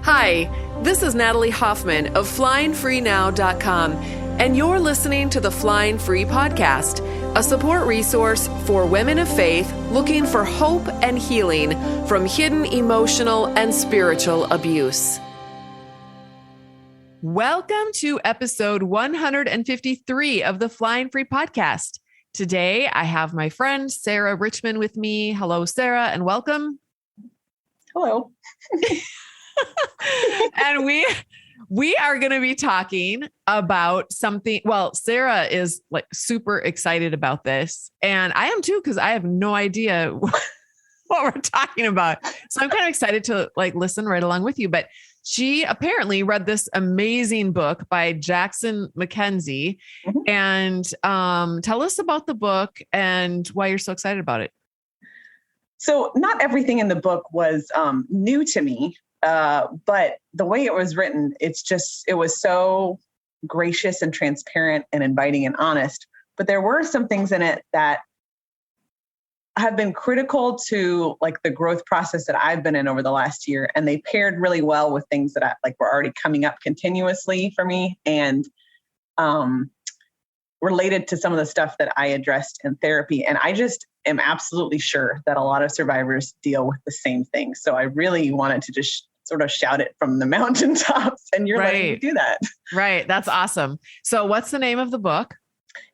Hi, this is Natalie Hoffman of FlyingFreeNow.com, and you're listening to the Flying Free Podcast, a support resource for women of faith looking for hope and healing from hidden emotional and spiritual abuse. Welcome to episode 153 of the Flying Free Podcast. Today, I have my friend Sara Richmond with me. Hello, Sara, and welcome. Hello. And we are going to be talking about something. Well, Sara is like super excited about this, and I am too, because I have no idea what we're talking about. So I'm kind of excited to listen right along with you. But she apparently read this amazing book by Jackson Mackenzie. Mm-hmm. And tell us about the book and why you're so excited about it. So not everything in the book was new to me, but the way it was written, it was so gracious and transparent and inviting and honest. But there were some things in it that have been critical to the growth process that I've been in over the last year. And they paired really well with things that were already coming up continuously for me and related to some of the stuff that I addressed in therapy. And I just am absolutely sure that a lot of survivors deal with the same thing. So I really wanted to just sort of shout it from the mountaintops, and you're letting me do that. Right. That's awesome. So what's the name of the book?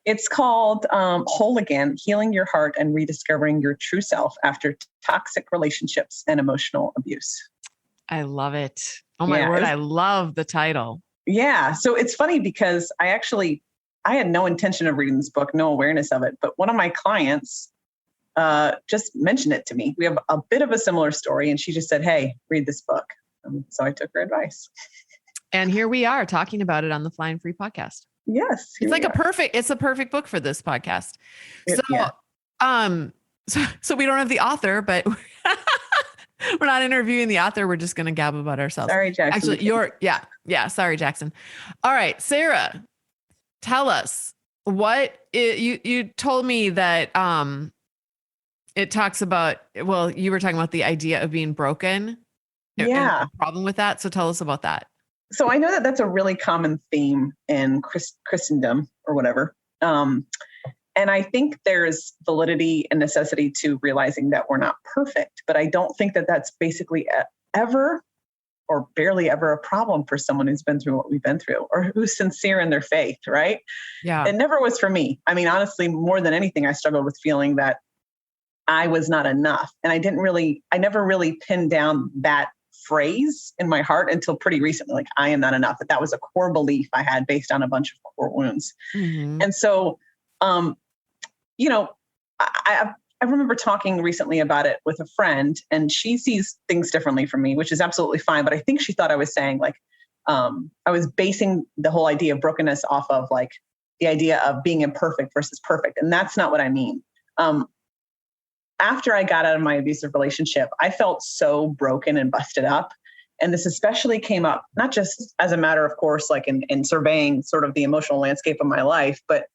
It's called Whole Again, Healing Your Heart and Rediscovering Your True Self After Toxic Relationships and Emotional Abuse. I love it. Oh my word. I love the title. Yeah. So it's funny because I had no intention of reading this book, no awareness of it, but one of my clients just mentioned it to me. We have a bit of a similar story, and she just said, "Hey, read this book." So I took her advice. And here we are talking about it on the Flying Free Podcast. Yes. It's a perfect book for this podcast. So we don't have the author, but we're not interviewing the author. We're just going to gab about ourselves. Sorry, Jackson. Actually, sorry, Jackson. All right, Sara, tell us you told me that, it talks about, well, you were talking about the idea of being broken. Yeah. And the problem with that. So tell us about that. So I know that that's a really common theme in Christendom or whatever. And I think there's validity and necessity to realizing that we're not perfect, but I don't think that that's basically ever or barely ever a problem for someone who's been through what we've been through or who's sincere in their faith, right? Yeah. It never was for me. I mean, honestly, more than anything, I struggled with feeling that I was not enough. And I never really pinned down that phrase in my heart until pretty recently, I am not enough. That was a core belief I had based on a bunch of core wounds. Mm-hmm. And so, I remember talking recently about it with a friend, and she sees things differently from me, which is absolutely fine. But I think she thought I was saying I was basing the whole idea of brokenness off of the idea of being imperfect versus perfect. And that's not what I mean. After I got out of my abusive relationship, I felt so broken and busted up. And this especially came up, not just as a matter of course, in surveying sort of the emotional landscape of my life, but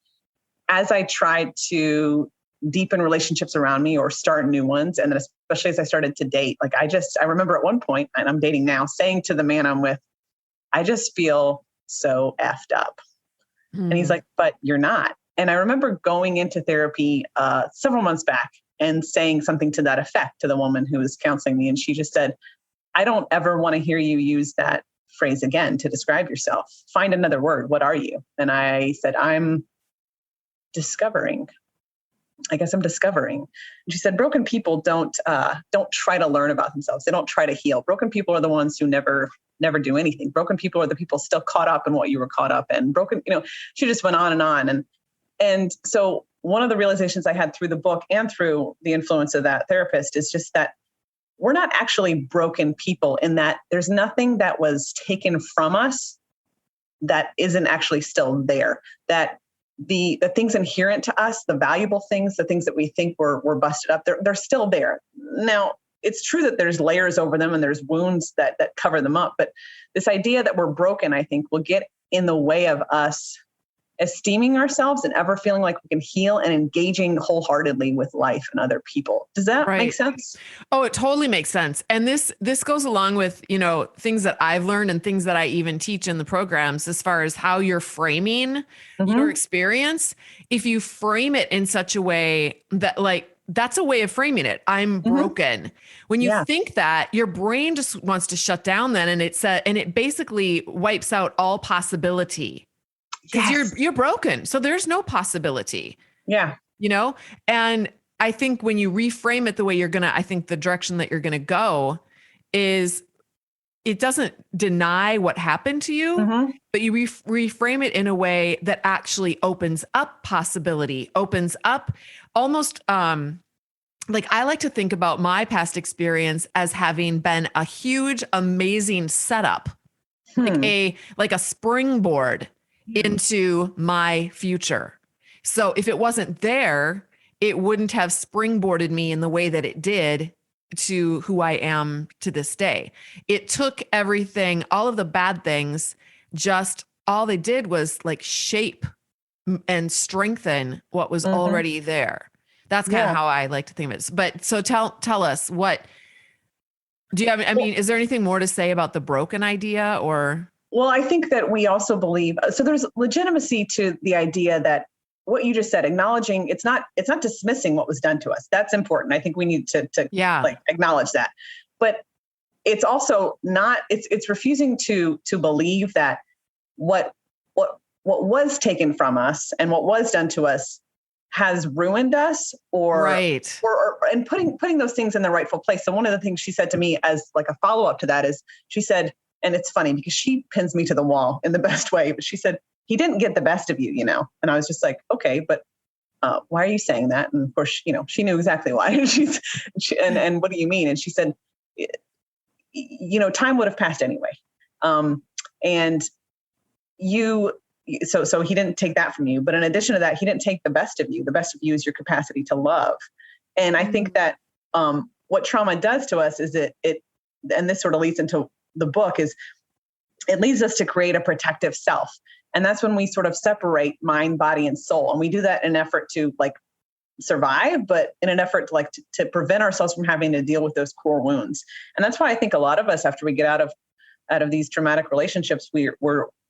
as I tried to deepen relationships around me or start new ones. And then especially as I started to date, I remember at one point, and I'm dating now, saying to the man I'm with, I just feel so effed up. Mm. And he's like, but you're not. And I remember going into therapy several months back and saying something to that effect to the woman who was counseling me. And she just said, I don't ever want to hear you use that phrase again to describe yourself. Find another word. What are you? And I said, I'm discovering. I guess I'm discovering. And she said, broken people don't try to learn about themselves. They don't try to heal. Broken people are the ones who never do anything. Broken people are the people still caught up in what you were caught up in. She just went on and on. And so one of the realizations I had through the book and through the influence of that therapist is just that we're not actually broken people, in that there's nothing that was taken from us that isn't actually still there. That the things inherent to us, the valuable things, the things that we think were busted up, they're still there. Now, it's true that there's layers over them and there's wounds that cover them up. But this idea that we're broken, I think, will get in the way of us esteeming ourselves and ever feeling like we can heal and engaging wholeheartedly with life and other people. Does that make sense? Oh, it totally makes sense. And this goes along with, things that I've learned and things that I even teach in the programs as far as how you're framing your experience. If you frame it in such a way that that's a way of framing it. I'm broken. When you think that, your brain just wants to shut down then, and it basically wipes out all possibility. Because you're broken. So there's no possibility. Yeah. And I think when you reframe it the way I think the direction that you're going to go is it doesn't deny what happened to you, but you reframe it in a way that actually opens up possibility, opens up almost, I like to think about my past experience as having been a huge, amazing setup, like a springboard into my future. So if it wasn't there, it wouldn't have springboarded me in the way that it did to who I am to this day. It took everything, all of the bad things, just all they did was shape and strengthen what was already there. That's kind of how I like to think of it. But so tell us, what do you have? I mean, is there anything more to say about the broken idea or? Well, I think that we also believe, so there's legitimacy to the idea that what you just said, acknowledging it's not dismissing what was done to us. That's important. I think we need to acknowledge that, but it's also not, it's refusing to believe that what was taken from us and what was done to us has ruined us or and putting those things in the rightful place. So one of the things she said to me as like a follow-up to that is she said, and it's funny because she pins me to the wall in the best way, but she said, he didn't get the best of you, And I was just like, okay, but why are you saying that? And of course, she knew exactly why. And what do you mean? And she said, time would have passed anyway. And so he didn't take that from you. But in addition to that, he didn't take the best of you. The best of you is your capacity to love. And I think that what trauma does to us is it, and this sort of leads into the book, is it leads us to create a protective self. And that's when we sort of separate mind, body, and soul. And we do that in an effort to survive, but in an effort to prevent ourselves from having to deal with those core wounds. And that's why I think a lot of us, after we get out of these traumatic relationships, we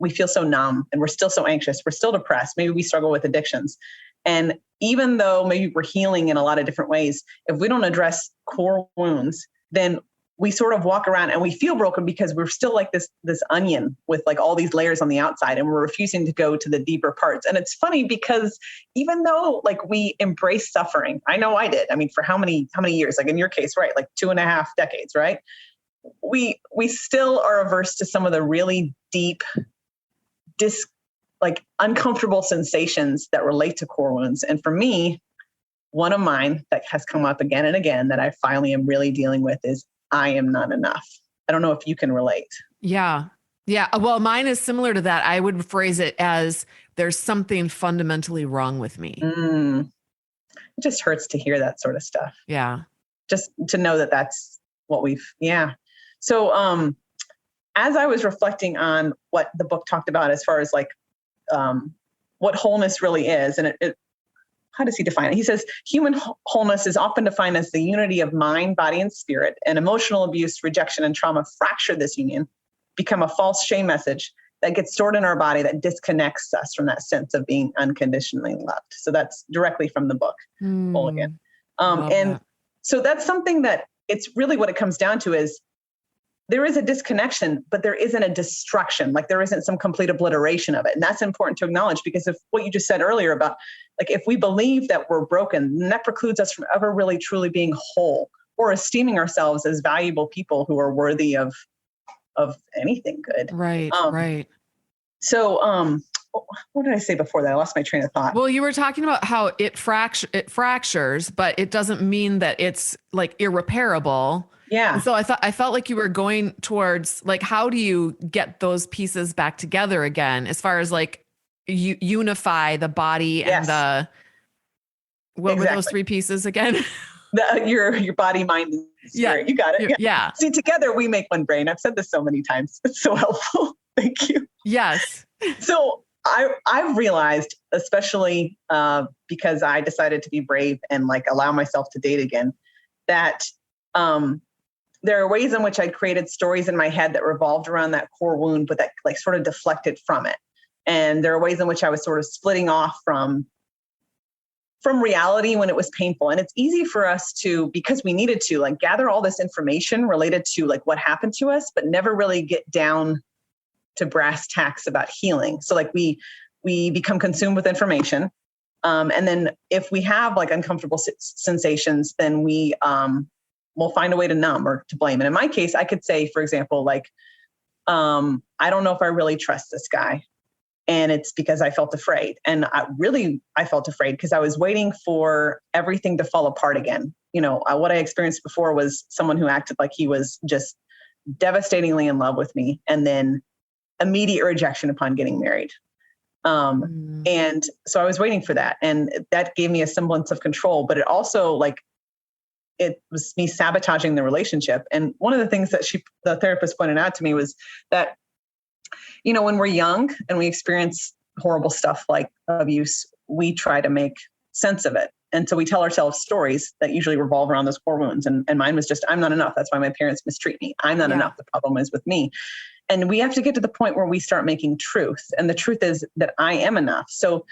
feel so numb and we're still so anxious. We're still depressed. Maybe we struggle with addictions. And even though maybe we're healing in a lot of different ways, if we don't address core wounds, then we sort of walk around and we feel broken because we're still like this onion with all these layers on the outside, and we're refusing to go to the deeper parts. And it's funny because even though we embrace suffering, I know I did. I mean, for how many years, in your case, right? 2.5 decades, right? We still are averse to some of the really deep, uncomfortable sensations that relate to core wounds. And for me, one of mine that has come up again and again that I finally am really dealing with is I am not enough. I don't know if you can relate. Yeah. Yeah. Well, mine is similar to that. I would phrase it as there's something fundamentally wrong with me. It just hurts to hear that sort of stuff. Yeah. Just to know that that's what So, as I was reflecting on what the book talked about as far as what wholeness really is, and how does he define it? He says, human wholeness is often defined as the unity of mind, body, and spirit, and emotional abuse, rejection, and trauma fracture this union, become a false shame message that gets stored in our body that disconnects us from that sense of being unconditionally loved. So that's directly from the book, Mulligan. So that's something that it's really what it comes down to is there is a disconnection, but there isn't a destruction. There isn't some complete obliteration of it. And that's important to acknowledge because of what you just said earlier about if we believe that we're broken, then that precludes us from ever really truly being whole or esteeming ourselves as valuable people who are worthy of anything good. Right. Right. So, what did I say before that? I lost my train of thought. Well, you were talking about how it fractures, but it doesn't mean that it's irreparable. Yeah. And so I felt like you were going towards how do you get those pieces back together again, as far as you unify the body and what were those 3 pieces again? Your body, mind, and spirit. You got it. Yeah. See, together we make one brain. I've said this so many times. It's so helpful. Thank you. Yes. So I've realized, especially because I decided to be brave and like allow myself to date again, that there are ways in which I created stories in my head that revolved around that core wound, but that like sort of deflected from it. And there are ways in which I was sort of splitting off from reality when it was painful. And it's easy for us to, because we needed to like gather all this information related to like what happened to us, but never really get down to brass tacks about healing. So like we become consumed with information. And then if we have like uncomfortable sensations, then we'll find a way to numb or to blame. And in my case, I could say, for example, like, I don't know if I really trust this guy. And it's because I felt afraid. And I felt afraid because I was waiting for everything to fall apart again. You know, what I experienced before was someone who acted like he was just devastatingly in love with me, and then immediate rejection upon getting married. And so I was waiting for that. And that gave me a semblance of control, but it also like, it was me sabotaging the relationship. And one of the things that the therapist pointed out to me was that, you know, when we're young and we experience horrible stuff like abuse, we try to make sense of it. And so we tell ourselves stories that usually revolve around those core wounds. And mine was just, I'm not enough. That's why my parents mistreat me. I'm not enough. The problem is with me. And we have to get to the point where we start making truth. And the truth is that I am enough. So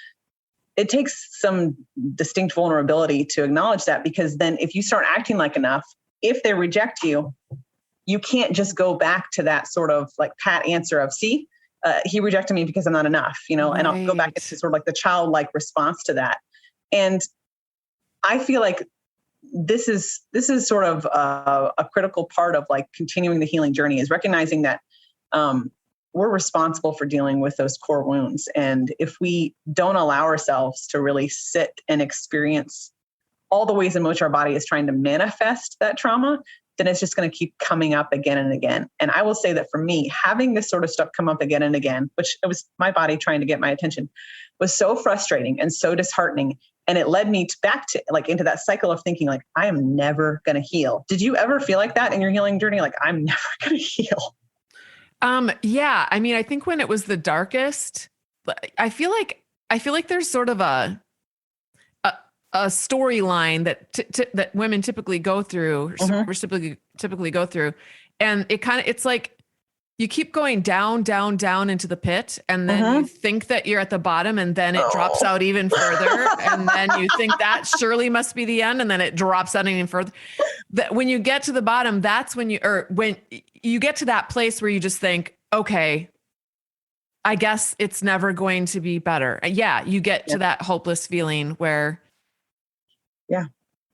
it takes some distinct vulnerability to acknowledge that, because then if you start acting like enough, if they reject you, you can't just go back to that sort of like pat answer of, see, he rejected me because I'm not enough, you know, and I'll go back into sort of like the childlike response to that. And I feel like this is sort of a critical part of like continuing the healing journey, is recognizing that we're responsible for dealing with those core wounds. And if we don't allow ourselves to really sit and experience all the ways in which our body is trying to manifest that trauma, then it's just going to keep coming up again and again. And I will say that for me, having this sort of stuff come up again and again, which it was my body trying to get my attention, was so frustrating and so disheartening. And it led me back to like into that cycle of thinking like, I am never going to heal. Did you ever feel like that in your healing journey? Like, I'm never going to heal. Yeah. I mean, I think when it was the darkest, I feel like there's sort of a storyline that women typically go through, or typically go through. And it's like, you keep going down, down, down into the pit. And then you think that you're at the bottom, and then it drops out even further. And then you think that surely must be the end. And then it drops out even further. That when you get to the bottom, that's when you get to that place where you just think, okay, I guess it's never going to be better. Yeah. You get to that hopeless feeling where,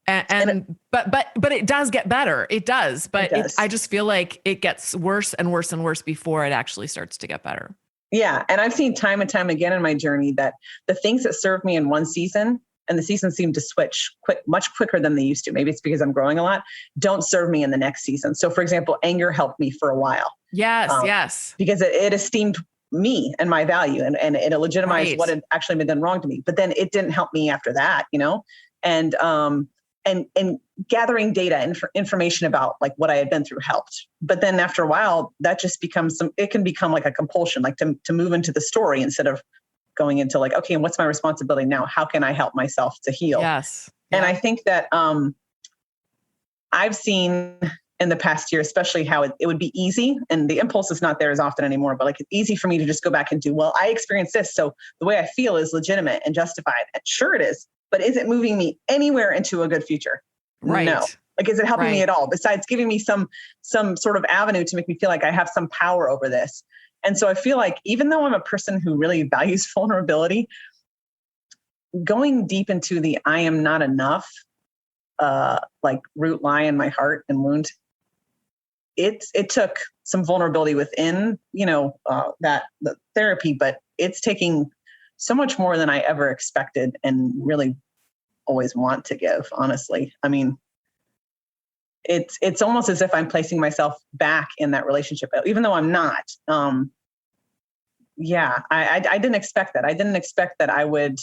but it does get better. It does, but I just feel like it gets worse and worse and worse before it actually starts to get better. Yeah. And I've seen time and time again in my journey that the things that served me in one season, and the seasons seem to switch much quicker than they used to. Maybe it's because I'm growing a lot, don't serve me in the next season. So for example, anger helped me for a while. Yes. Because it esteemed me and my value, and it legitimized what had actually been done wrong to me. But then it didn't help me after that, you know? And gathering data and information about like what I had been through helped. But then after a while, that just becomes it can become like a compulsion, like to move into the story instead of going into like, okay, and what's my responsibility now? How can I help myself to heal? Yes. And I think that I've seen in the past year, especially how it would be easy, and the impulse is not there as often anymore, but like it's easy for me to just go back and do, well, I experienced this, so the way I feel is legitimate and justified. And sure it is, but is it moving me anywhere into a good future? Right. No. Like, is it helping me at all? Besides giving me some sort of avenue to make me feel like I have some power over this. And so I feel like even though I'm a person who really values vulnerability, going deep into the I am not enough, like root lie in my heart and wound, it took some vulnerability within, the therapy, but it's taking so much more than I ever expected and really always want to give, honestly. I mean, it's almost as if I'm placing myself back in that relationship, even though I'm not. I didn't expect that. I didn't expect that I would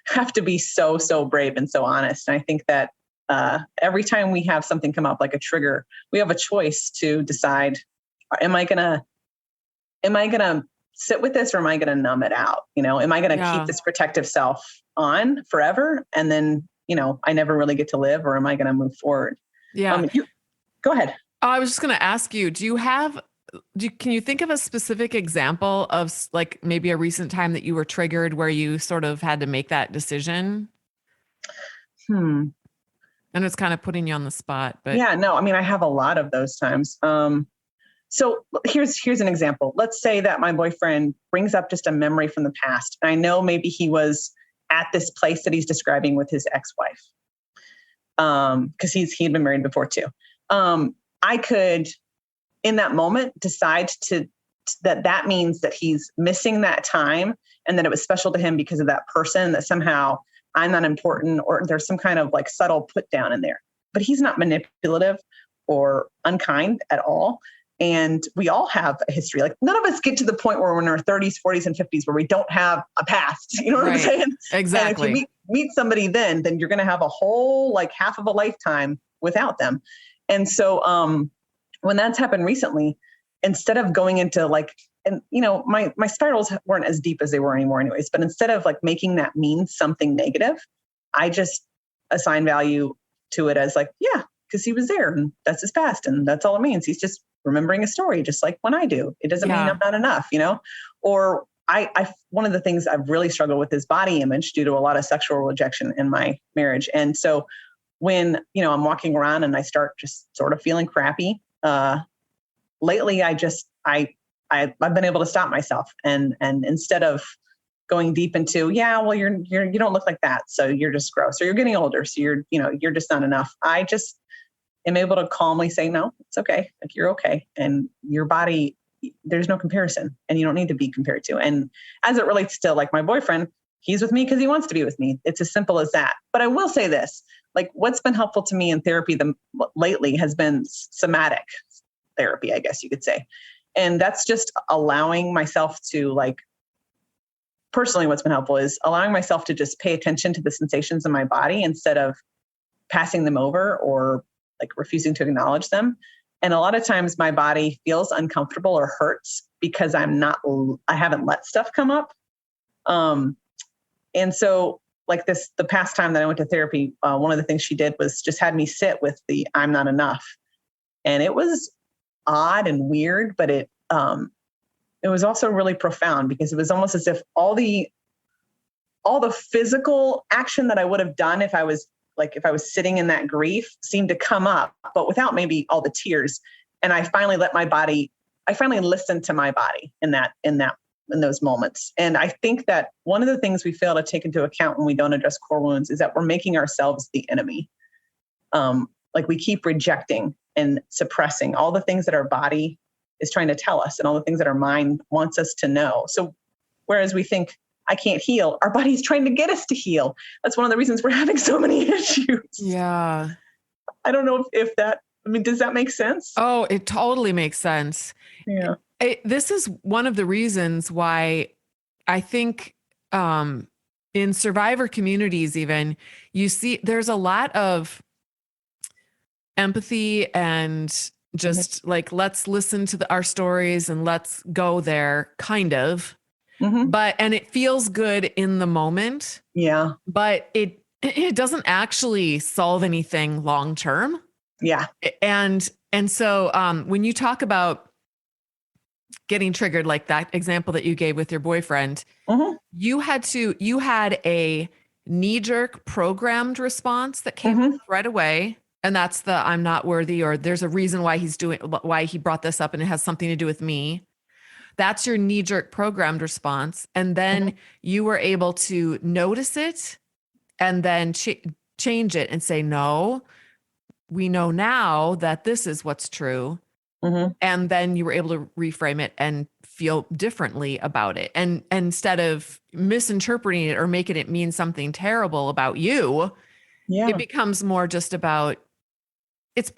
have to be so brave and so honest. And I think that every time we have something come up like a trigger, we have a choice to decide, am I gonna sit with this, or am I going to numb it out? Am I going to keep this protective self on forever? And then, I never really get to live, or am I going to move forward? Yeah. Go ahead. I was just going to ask you, can you think of a specific example of like maybe a recent time that you were triggered where you sort of had to make that decision? And it's kind of putting you on the spot, but yeah, no, I mean, I have a lot of those times. So here's an example. Let's say that my boyfriend brings up just a memory from the past. And I know maybe he was at this place that he's describing with his ex-wife. Because he'd been married before too. I could, in that moment, decide that means that he's missing that time, and that it was special to him because of that person, that somehow I'm not important, or there's some kind of like subtle put down in there. But he's not manipulative or unkind at all. And we all have a history. Like, none of us get to the point where we're in our 30s, 40s, and 50s where we don't have a past. You know what I'm saying? Exactly. And if you meet somebody then you're going to have a whole, like, half of a lifetime without them. And so when that's happened recently, instead of going into like, and my spirals weren't as deep as they were anymore anyways, but instead of like making that mean something negative, I just assign value to it as like, yeah, because he was there and that's his past and that's all it means. He's just remembering a story, just like when I do. It doesn't mean I'm not enough, Or I one of the things I've really struggled with is body image due to a lot of sexual rejection in my marriage. And so when, I'm walking around and I start just sort of feeling crappy, lately I've been able to stop myself and instead of going deep into, you don't look like that, so you're just gross, or you're getting older, so you're just not enough. I just am able to calmly say, no, it's okay. Like, you're okay. And your body, there's no comparison, and you don't need to be compared to. And as it relates to like my boyfriend, he's with me because he wants to be with me. It's as simple as that. But I will say this, like, what's been helpful to me in therapy lately has been somatic therapy, I guess you could say. And that's just allowing myself to, like, personally, what's been helpful is allowing myself to just pay attention to the sensations in my body instead of passing them over or like refusing to acknowledge them. And a lot of times my body feels uncomfortable or hurts because I haven't let stuff come up. And so like the past time that I went to therapy, one of the things she did was just had me sit with the I'm not enough. And it was odd and weird, but it was also really profound because it was almost as if all the physical action that I would have done if I was sitting in that grief seemed to come up, but without maybe all the tears. And I finally listened to my body in those moments. And I think that one of the things we fail to take into account when we don't address core wounds is that we're making ourselves the enemy. Like, we keep rejecting and suppressing all the things that our body is trying to tell us and all the things that our mind wants us to know. So whereas we think, I can't heal, our body's trying to get us to heal. That's one of the reasons we're having so many issues. Yeah. I don't know if that, does that make sense? Oh, it totally makes sense. Yeah. This is one of the reasons why I think in survivor communities, even, you see there's a lot of empathy and just like, let's listen to our stories and let's go there, kind of. Mm-hmm. And it feels good in the moment. Yeah. But it doesn't actually solve anything long term. Yeah. And so when you talk about getting triggered, like that example that you gave with your boyfriend, mm-hmm. you had a knee-jerk programmed response that came mm-hmm. right away. And that's the I'm not worthy, or there's a reason why he brought this up and it has something to do with me. That's your knee-jerk programmed response. And then you were able to notice it and then change it and say, no, we know now that this is what's true. Mm-hmm. And then you were able to reframe it and feel differently about it. And instead of misinterpreting it or making it mean something terrible about you, it becomes more just about, it's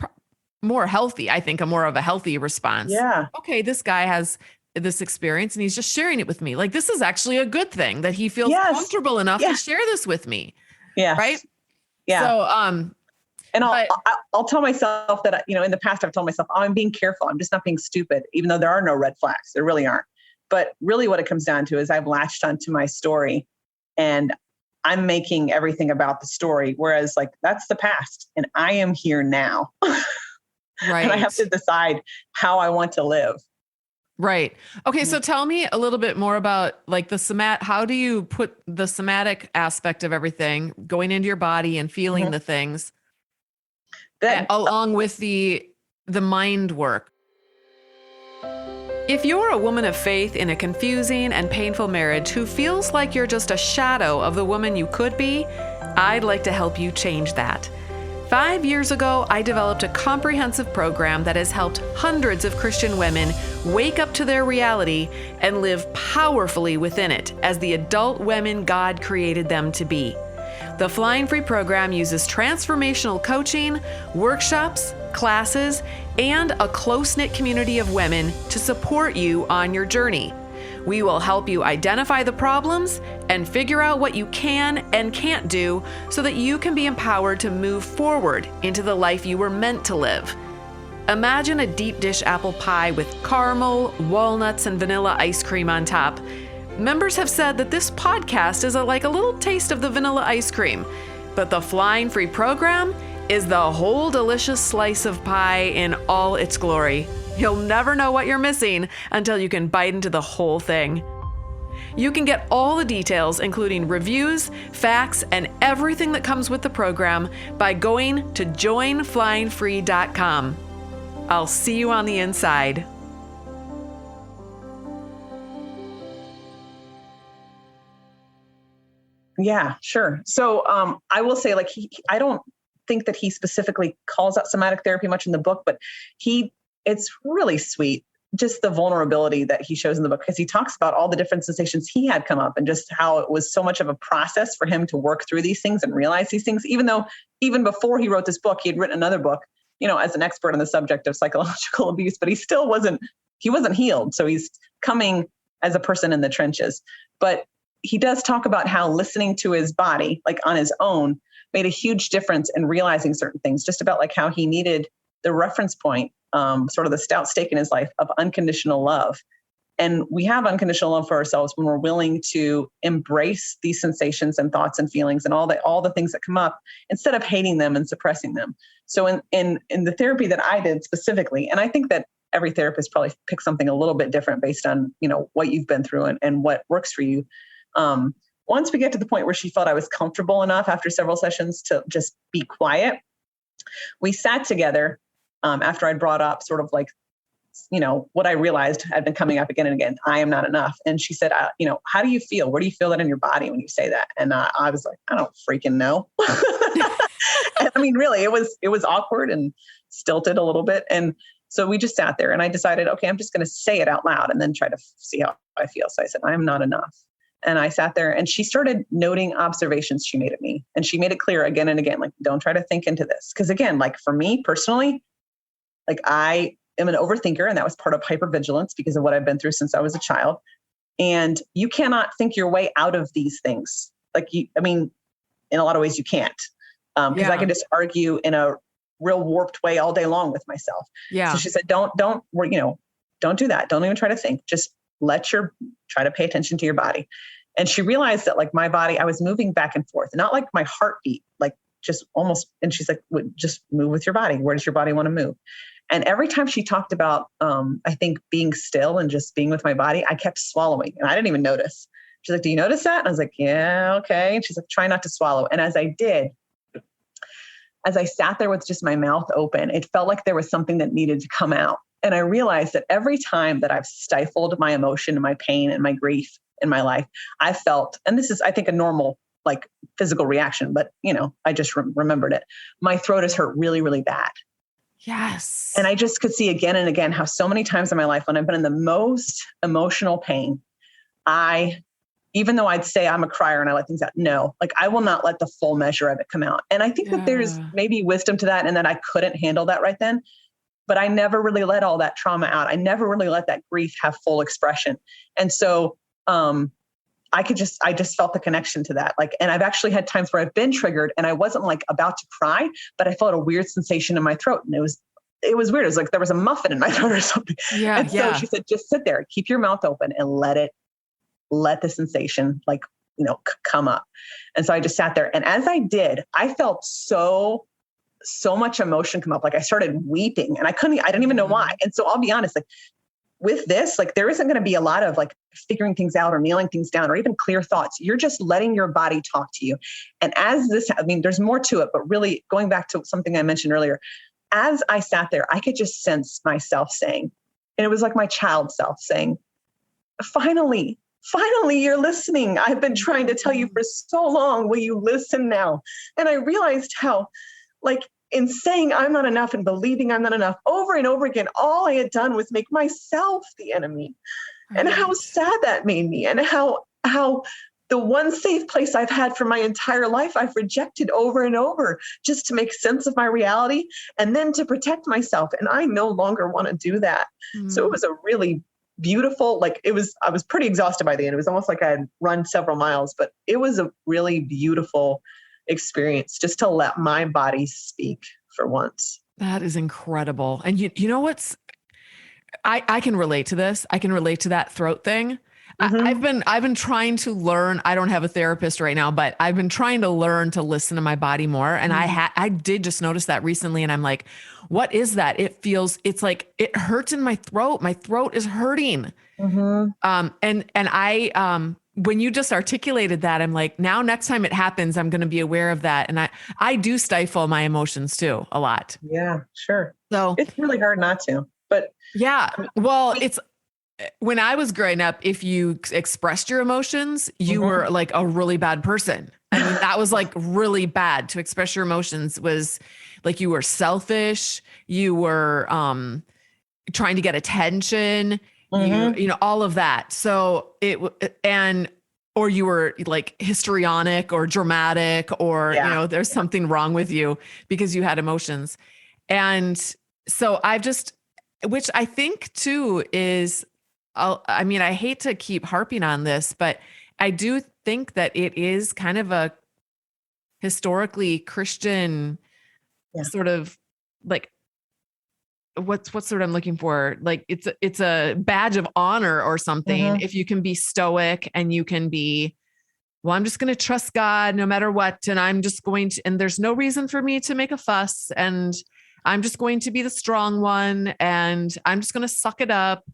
more healthy. I think more of a healthy response. Yeah. Okay, this guy has this experience and he's just sharing it with me. Like, this is actually a good thing that he feels comfortable enough to share this with me. Yeah. Right. Yeah. So, and I'll tell myself that, in the past I've told myself, oh, I'm being careful. I'm just not being stupid, even though there are no red flags. There really aren't. But really what it comes down to is I've latched onto my story and I'm making everything about the story. Whereas like that's the past and I am here now. Right. And I have to decide how I want to live. Right. Okay. So tell me a little bit more about like how do you put the somatic aspect of everything going into your body and feeling the things along with the mind work? If you're a woman of faith in a confusing and painful marriage who feels like you're just a shadow of the woman you could be, I'd like to help you change that. 5 years ago, I developed a comprehensive program that has helped hundreds of Christian women wake up to their reality and live powerfully within it as the adult women God created them to be. The Flying Free program uses transformational coaching, workshops, classes, and a close-knit community of women to support you on your journey. We will help you identify the problems and figure out what you can and can't do so that you can be empowered to move forward into the life you were meant to live. Imagine a deep dish apple pie with caramel, walnuts, and vanilla ice cream on top. Members have said that this podcast is like a little taste of the vanilla ice cream, but the Flying Free program is the whole delicious slice of pie in all its glory. You'll never know what you're missing until you can bite into the whole thing. You can get all the details, including reviews, facts, and everything that comes with the program by going to joinflyingfree.com. I'll see you on the inside. Yeah, sure. So I will say, like, I don't think that he specifically calls out somatic therapy much in the book, but it's really sweet, just the vulnerability that he shows in the book, because he talks about all the different sensations he had come up and just how it was so much of a process for him to work through these things and realize these things, even before he wrote this book, he had written another book, as an expert on the subject of psychological abuse, but he wasn't healed. So he's coming as a person in the trenches. But he does talk about how listening to his body, like on his own, made a huge difference in realizing certain things, just about like how he needed the reference point, sort of the stout stake in his life of unconditional love. And we have unconditional love for ourselves when we're willing to embrace these sensations and thoughts and feelings and all the things that come up instead of hating them and suppressing them. So in the therapy that I did specifically, and I think that every therapist probably picks something a little bit different based on, what you've been through and what works for you. Once we get to the point where she felt I was comfortable enough after several sessions to just be quiet, we sat together after I'd brought up sort of like, what I realized had been coming up again and again, I am not enough. And she said, how do you feel? Where do you feel that in your body when you say that? And I was like, I don't freaking know. I mean, really, it was awkward and stilted a little bit. And so we just sat there and I decided, okay, I'm just going to say it out loud and then try to see how I feel. So I said, I am not enough. And I sat there and she started noting observations she made of me. And she made it clear again and again, like, don't try to think into this. Because again, like for me personally, like I am an overthinker and that was part of hypervigilance because of what I've been through since I was a child. And you cannot think your way out of these things. In a lot of ways you can't. Because I can just argue in a real warped way all day long with myself. Yeah. So she said, don't do that. Don't even try to think. Just try to pay attention to your body. And she realized that like my body, I was moving back and forth, not like my heartbeat, like just almost, and she's like, just move with your body. Where does your body want to move? And every time she talked about, I think being still and just being with my body, I kept swallowing and I didn't even notice. She's like, do you notice that? And I was like, yeah, okay. And she's like, try not to swallow. And as I sat there with just my mouth open, it felt like there was something that needed to come out. And I realized that every time that I've stifled my emotion and my pain and my grief in my life, I felt, and this is, I think, a normal like physical reaction, but I just remembered it. My throat has hurt really, really bad. Yes. And I just could see again and again how so many times in my life when I've been in the most emotional pain, even though I'd say I'm a crier and I let things out, no, like I will not let the full measure of it come out. And I think that there's maybe wisdom to that and that I couldn't handle that right then. But I never really let all that trauma out. I never really let that grief have full expression. And so I just felt the connection to that. Like, and I've actually had times where I've been triggered and I wasn't like about to cry, but I felt a weird sensation in my throat. And it was it was weird. It was like there was a muffin in my throat or something. Yeah. And so she said, just sit there, keep your mouth open and let the sensation like, come up. And so I just sat there. And as I did, I felt so much emotion come up. Like I started weeping and I didn't even know why. And so I'll be honest, like with this, like there isn't going to be a lot of like figuring things out or nailing things down or even clear thoughts. You're just letting your body talk to you. And there's more to it, but really going back to something I mentioned earlier, as I sat there, I could just sense myself saying, and it was like my child self saying, finally, you're listening. I've been trying to tell you for so long. Will you listen now? And I realized how, like, in saying I'm not enough and believing I'm not enough over and over again, all I had done was make myself the enemy. And how sad that made me, and how the one safe place I've had for my entire life, I've rejected over and over just to make sense of my reality and then to protect myself. And I no longer want to do that. So it was a really beautiful, I was pretty exhausted by the end. It was almost like I had run several miles, but it was a really beautiful experience just to let my body speak for once. That is incredible. And you know what's, I can relate to this. I can relate to that throat thing. I've been trying to learn. I don't have a therapist right now, but I've been trying to learn to listen to my body more. And I did just notice that recently. And I'm like, what is that? It's like, it hurts in my throat. My throat is hurting. And I, when you just articulated that, I'm like, now next time it happens, I'm going to be aware of that. And I do stifle my emotions too, a lot. Yeah, sure. So it's really hard not to, but yeah, well, when I was growing up, if you expressed your emotions, you were like a really bad person. I mean, that was like really bad. To express your emotions was like you were selfish. You were trying to get attention. You know, all of that. So or you were like histrionic or dramatic, or there's something wrong with you because you had emotions. And so which I think too is, I hate to keep harping on this, but I do think that it is kind of a historically Christian sort of like, what's the word I'm looking for? Like it's a badge of honor or something. If you can be stoic and you can be, well, I'm just going to trust God no matter what. And I'm just going to, and there's no reason for me to make a fuss. And I'm just going to be the strong one. And I'm just going to suck it up.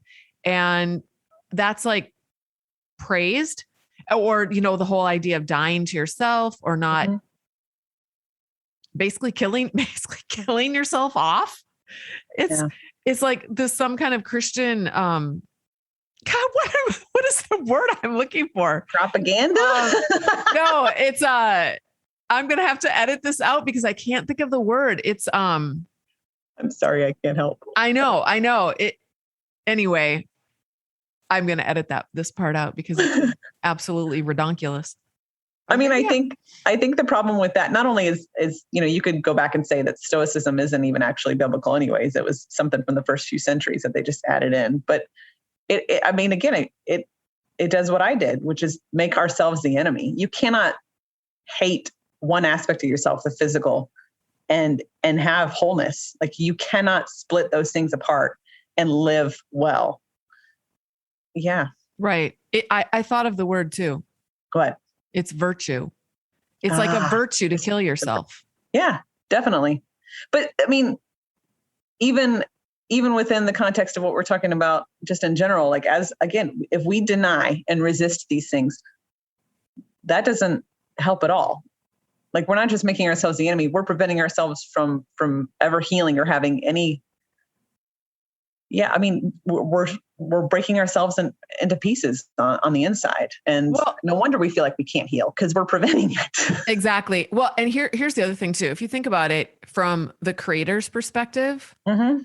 And that's like praised, or, the whole idea of dying to yourself or not basically killing yourself off. It's like this, some kind of Christian, God, what is the word I'm looking for? Propaganda? No, it's, I'm going to have to edit this out because I can't think of the word. It's, I'm sorry, I can't help. I know it. Anyway, I'm going to edit this part out because it's absolutely redonkulous. I mean, I think the problem with that not only is, you could go back and say that Stoicism isn't even actually biblical anyways. It was something from the first few centuries that they just added in. But it does what I did, which is make ourselves the enemy. You cannot hate one aspect of yourself, the physical, and have wholeness. Like you cannot split those things apart and live well. Yeah. Right. I thought of the word too. What? It's virtue. It's like a virtue to kill yourself. Yeah, definitely. But I mean, even within the context of what we're talking about, just in general, like if we deny and resist these things, that doesn't help at all. Like we're not just making ourselves the enemy, we're preventing ourselves from ever healing or having any. Yeah, I mean, we're breaking ourselves into pieces on the inside, and no wonder we feel like we can't heal because we're preventing it. Exactly. Well, and here's the other thing too. If you think about it from the creator's perspective,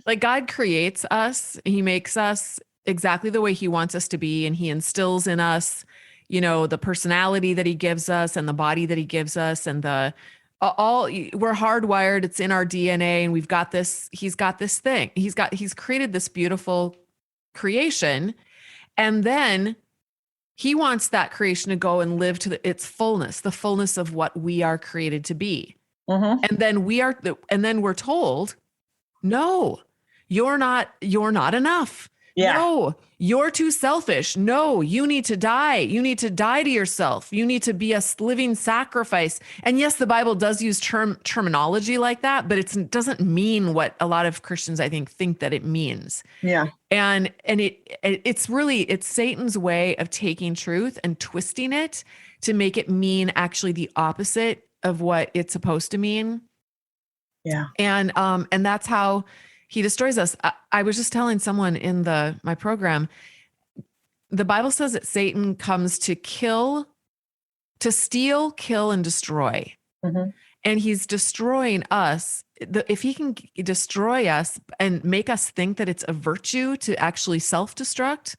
like God creates us, He makes us exactly the way He wants us to be, and He instills in us, the personality that He gives us, and the body that He gives us, and we're hardwired. It's in our DNA, and we've got this. He's got this thing. He's created this beautiful creation, and then He wants that creation to go and live to its fullness, the fullness of what we are created to be. And then we're told, no, you're not enough. Yeah. No, you're too selfish. No, you need to die. You need to die to yourself. You need to be a living sacrifice. And yes, the Bible does use terminology like that, but it doesn't mean what a lot of Christians, I think that it means. Yeah. And it's Satan's way of taking truth and twisting it to make it mean actually the opposite of what it's supposed to mean. Yeah. And that's how he destroys us. I was just telling someone in my program, the Bible says that Satan comes to steal, kill, and destroy. Mm-hmm. And he's destroying us. If he can destroy us and make us think that it's a virtue to actually self-destruct,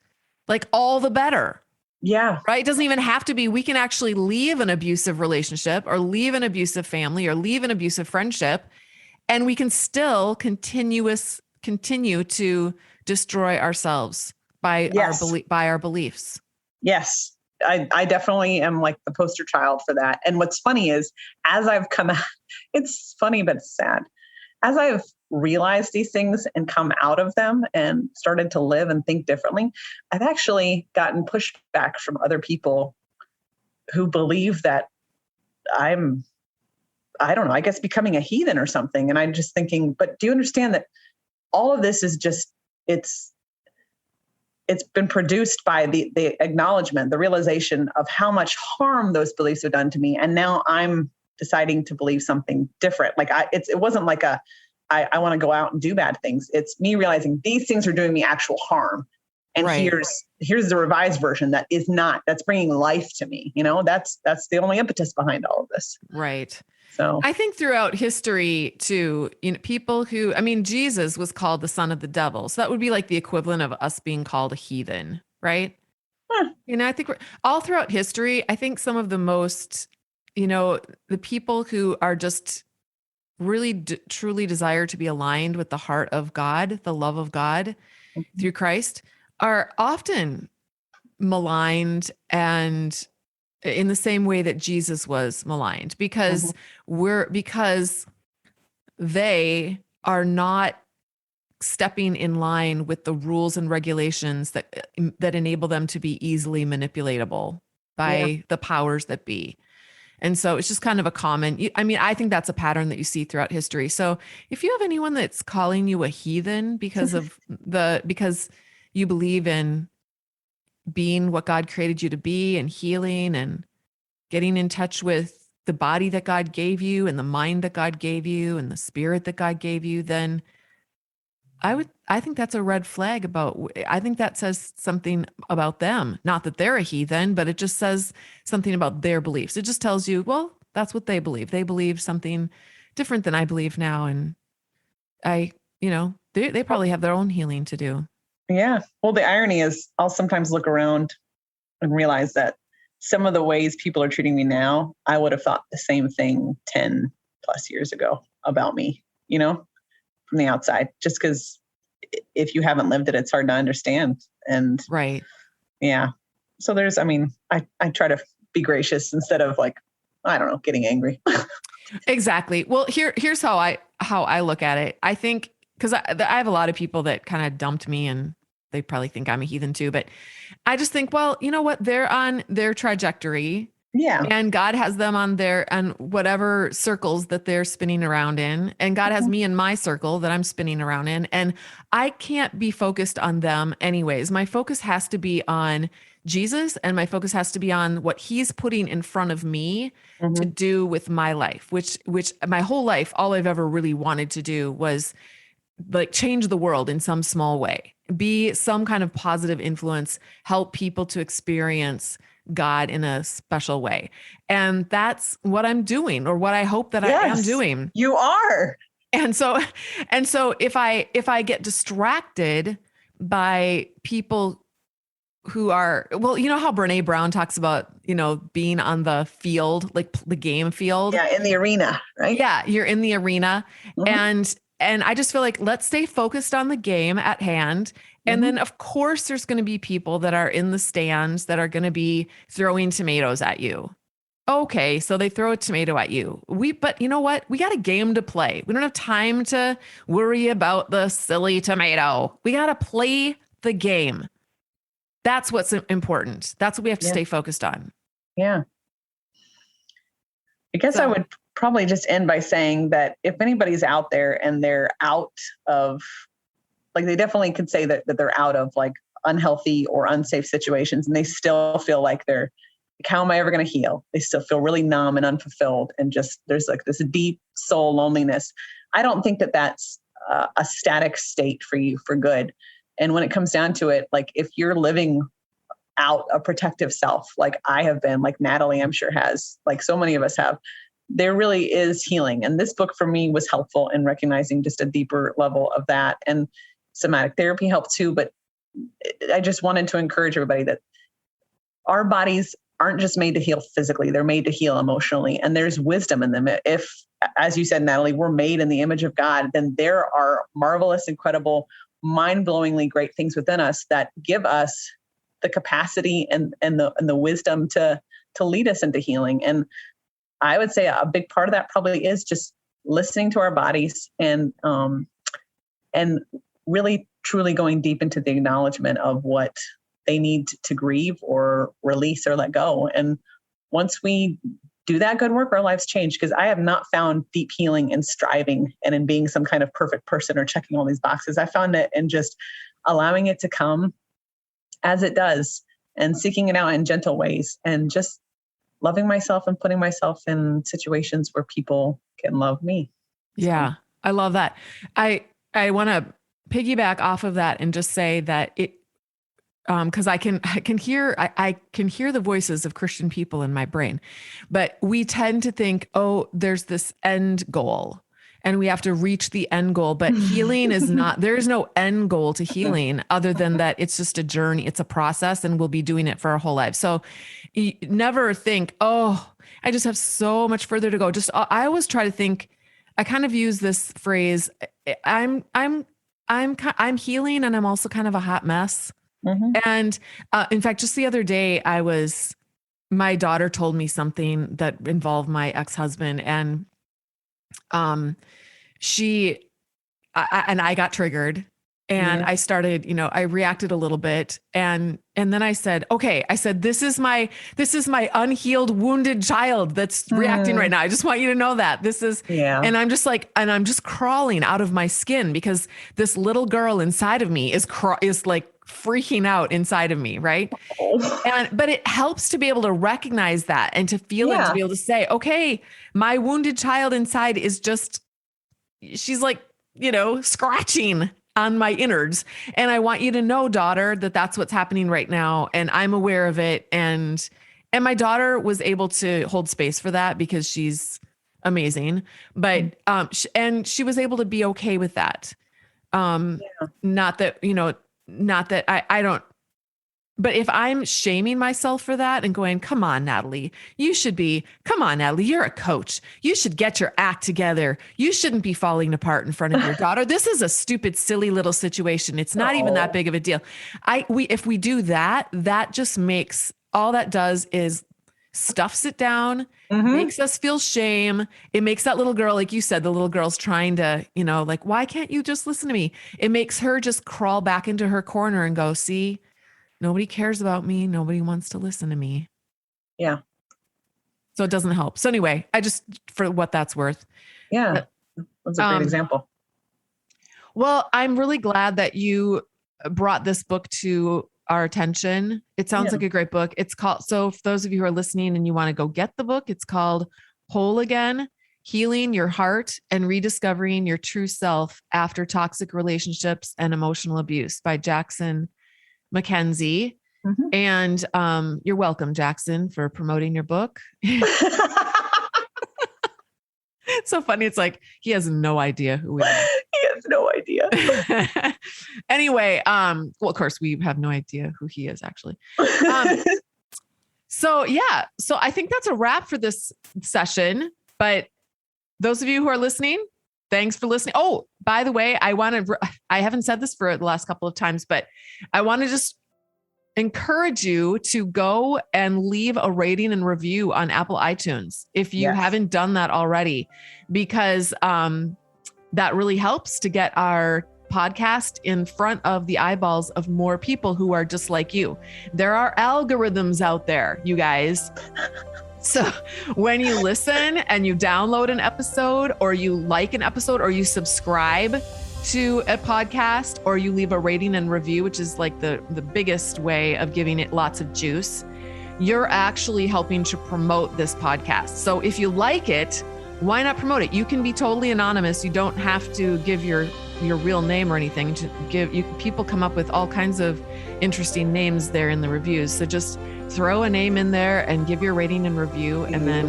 like all the better. Yeah. Right. It doesn't even have to be. We can actually leave an abusive relationship or leave an abusive family or leave an abusive friendship. And we can still continue to destroy ourselves by our beliefs. Yes. I definitely am like the poster child for that. And what's funny is, as I've come out, it's funny, but it's sad. As I've realized these things and come out of them and started to live and think differently, I've actually gotten pushback from other people who believe that I don't know, I guess becoming a heathen or something. And I'm just thinking, but do you understand that all of this is just, it's been produced by the acknowledgement, the realization of how much harm those beliefs have done to me. And now I'm deciding to believe something different. Like it wasn't like I want to go out and do bad things. It's me realizing these things are doing me actual harm. And right. here's the revised version that's bringing life to me. You know, that's the only impetus behind all of this. Right. So I think throughout history too, people Jesus was called the son of the devil. So that would be like the equivalent of us being called a heathen, right? Huh. I think all throughout history, I think some of the most, the people who are just really truly desire to be aligned with the heart of God, the love of God through Christ, are often maligned and in the same way that Jesus was maligned, because they are not stepping in line with the rules and regulations that enable them to be easily manipulatable by the powers that be. And so it's just kind of a common, I think that's a pattern that you see throughout history. So if you have anyone that's calling you a heathen because you believe in being what God created you to be and healing and getting in touch with the body that God gave you and the mind that God gave you and the spirit that God gave you, then I think that's a red flag I think that says something about them. Not that they're a heathen, but it just says something about their beliefs. It just tells you, well, that's what they believe. They believe something different than I believe now. And they probably have their own healing to do. Yeah. Well, the irony is I'll sometimes look around and realize that some of the ways people are treating me now, I would have thought the same thing 10 plus years ago about me, from the outside, just because if you haven't lived it, it's hard to understand. And right. Yeah. So I try to be gracious instead of getting angry. Exactly. Well, here's how I look at it. I think, because I have a lot of people that kind of dumped me and they probably think I'm a heathen too, but I just think, well, you know what? They're on their trajectory. Yeah. And God has them on whatever circles that they're spinning around in. And God has me in my circle that I'm spinning around in. And I can't be focused on them anyways. My focus has to be on Jesus, and my focus has to be on what he's putting in front of me to do with my life, which my whole life, all I've ever really wanted to do was change the world in some small way, be some kind of positive influence, help people to experience God in a special way. And that's what I'm doing, or what I hope that I am doing. You are. And so if I get distracted by people who are, well, you know how Brene Brown talks about, being on the field, like the game field. Yeah. In the arena, right? Yeah. You're in the arena. And I just feel like, let's stay focused on the game at hand. And then of course there's going to be people that are in the stands that are going to be throwing tomatoes at you. Okay, so they throw a tomato at you. But you know what? We got a game to play. We don't have time to worry about the silly tomato. We got to play the game. That's what's important. That's what we have to stay focused on. Yeah. I guess I would probably just end by saying that if anybody's out there and they're out of, like, they definitely could say that they're out of like unhealthy or unsafe situations, and they still feel like they're, like, how am I ever going to heal? They still feel really numb and unfulfilled, and just there's like this deep soul loneliness. I don't think that that's a static state for you for good. And when it comes down to it, like if you're living out a protective self, like I have been, like Natalie, I'm sure has, like so many of us have, there really is healing. And this book for me was helpful in recognizing just a deeper level of that. And somatic therapy helped too. But I just wanted to encourage everybody that our bodies aren't just made to heal physically, they're made to heal emotionally. And there's wisdom in them. If, as you said, Natalie, we're made in the image of God, then there are marvelous, incredible, mind-blowingly great things within us that give us the capacity and the wisdom to lead us into healing. And I would say a big part of that probably is just listening to our bodies and really truly going deep into the acknowledgement of what they need to grieve or release or let go. And once we do that good work, our lives change, because I have not found deep healing in striving and in being some kind of perfect person or checking all these boxes. I found it in just allowing it to come as it does and seeking it out in gentle ways and just loving myself and putting myself in situations where people can love me. Yeah, I love that. I want to piggyback off of that and just say that it, because I can hear the voices of Christian people in my brain, but we tend to think, oh, there's this end goal and we have to reach the end goal, but healing is not, there's no end goal to healing other than that it's just a journey. It's a process, and we'll be doing it for our whole life. So you never think, oh, I just have so much further to go. I always try to think, I kind of use this phrase, I'm healing and I'm also kind of a hot mess. Mm-hmm. And in fact, just the other day, my daughter told me something that involved my ex-husband, and I got triggered, and I started, I reacted a little bit, and then I said, okay, this is my unhealed, wounded child that's reacting right now. I just want you to know that this is, and I'm just like, and I'm just crawling out of my skin because this little girl inside of me is like freaking out inside of me. Right. But it helps to be able to recognize that and to feel it, to be able to say, okay, my wounded child inside is just, she's like, scratching on my innards. And I want you to know, daughter, that that's what's happening right now. And I'm aware of it. And my daughter was able to hold space for that because she's amazing. But, and she was able to be okay with that. Not that I don't, but if I'm shaming myself for that and going, come on, Natalie, you're a coach. You should get your act together. You shouldn't be falling apart in front of your daughter. This is a stupid, silly little situation. It's not even that big of a deal. If we do that, that just makes, all that does is stuffs it down, makes us feel shame. It makes that little girl, like you said, the little girl's trying to, like, why can't you just listen to me? It makes her just crawl back into her corner and go, see, nobody cares about me. Nobody wants to listen to me. Yeah. So it doesn't help. So anyway, for what that's worth. Yeah. That's a great example. Well, I'm really glad that you brought this book to our attention. It sounds like a great book. It's called, so for those of you who are listening and you want to go get the book, it's called Whole Again: Healing Your Heart and Rediscovering Your True Self After Toxic Relationships and Emotional Abuse by Jackson Mackenzie. And you're welcome, Jackson, for promoting your book. It's so funny. It's like, he has no idea who we are. He has no idea. Anyway, well, of course we have no idea who he is actually. So I think that's a wrap for this session, but those of you who are listening, thanks for listening. Oh, by the way, I haven't said this for the last couple of times, but I want to just encourage you to go and leave a rating and review on Apple iTunes if you haven't done that already, because that really helps to get our podcast in front of the eyeballs of more people who are just like you. There are algorithms out there, you guys. So when you listen and you download an episode, or you like an episode, or you subscribe to a podcast, or you leave a rating and review, which is like the biggest way of giving it lots of juice, you're actually helping to promote this podcast. So if you like it, why not promote it? You can be totally anonymous. You don't have to give your real name or anything. People come up with all kinds of interesting names there in the reviews. So just throw a name in there and give your rating and review, and then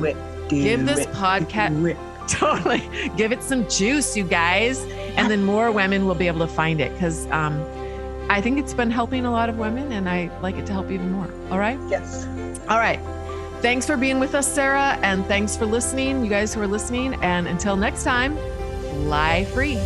give this podcast, totally give it some juice, you guys. And then more women will be able to find it, because I think it's been helping a lot of women, and I like it to help even more. All right? Yes. All right. Thanks for being with us, Sara. And thanks for listening, you guys who are listening. And until next time, fly free.